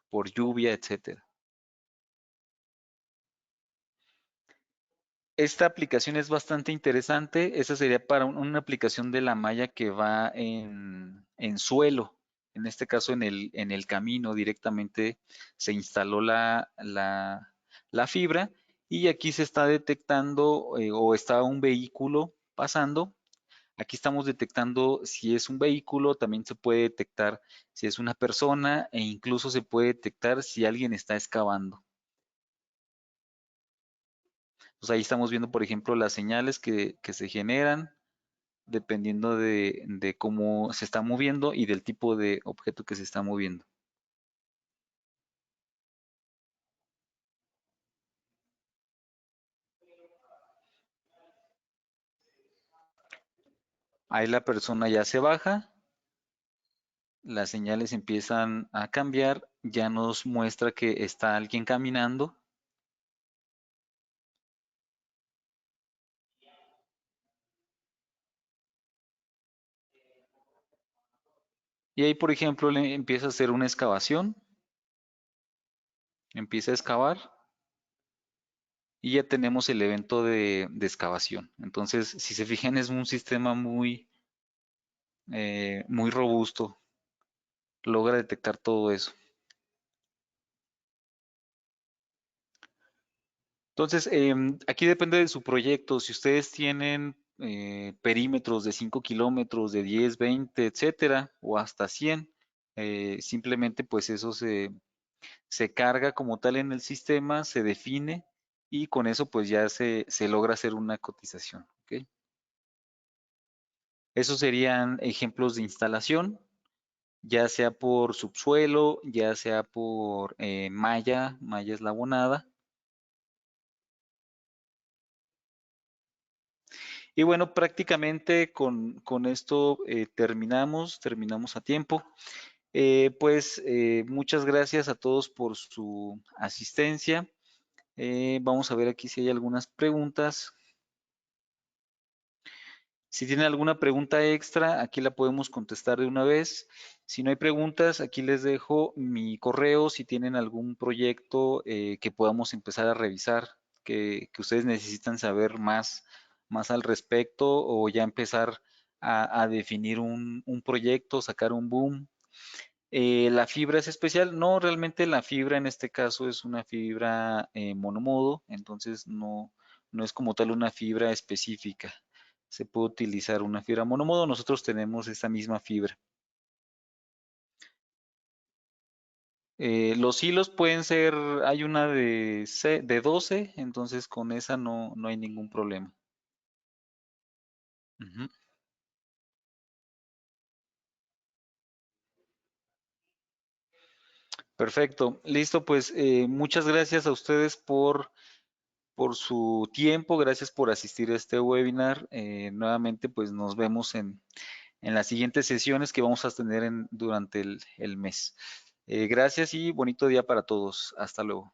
por lluvia, etcétera. Esta aplicación es bastante interesante. Esa sería para una aplicación de la malla que va en suelo. En este caso, en el camino directamente se instaló la fibra y aquí se está detectando o está un vehículo pasando. Aquí estamos detectando si es un vehículo, también se puede detectar si es una persona e incluso se puede detectar si alguien está excavando. Pues ahí estamos viendo, por ejemplo, las señales que se generan dependiendo de cómo se está moviendo y del tipo de objeto que se está moviendo. Ahí la persona ya se baja, las señales empiezan a cambiar, ya nos muestra que está alguien caminando y ahí, por ejemplo, le empieza a hacer una excavación, empieza a excavar y ya tenemos el evento de excavación. Entonces, si se fijan, es un sistema muy robusto, logra detectar todo eso. Entonces, aquí depende de su proyecto. Si ustedes tienen perímetros de 5 kilómetros, de 10, 20, etcétera, o hasta 100, simplemente pues eso se carga como tal en el sistema, se define y con eso pues ya se logra hacer una cotización. ¿Ok? Esos serían ejemplos de instalación, ya sea por subsuelo, ya sea por malla eslabonada. Y bueno, prácticamente con esto terminamos a tiempo. Pues muchas gracias a todos por su asistencia. Vamos a ver aquí si hay algunas preguntas. Si tienen alguna pregunta extra, aquí la podemos contestar de una vez. Si no hay preguntas, aquí les dejo mi correo si tienen algún proyecto que podamos empezar a revisar, que ustedes necesitan saber más al respecto o ya empezar a definir un proyecto, sacar un boom. La fibra es especial. No, realmente la fibra en este caso es una fibra monomodo, entonces no es como tal una fibra específica. Se puede utilizar una fibra monomodo. Nosotros tenemos esta misma fibra. Los hilos pueden ser, hay una de 12, entonces con esa no hay ningún problema. Ujú. Perfecto. Listo, pues muchas gracias a ustedes por su tiempo, gracias por asistir a este webinar. Nuevamente, pues nos vemos en las siguientes sesiones que vamos a tener durante el mes. Gracias y bonito día para todos. Hasta luego.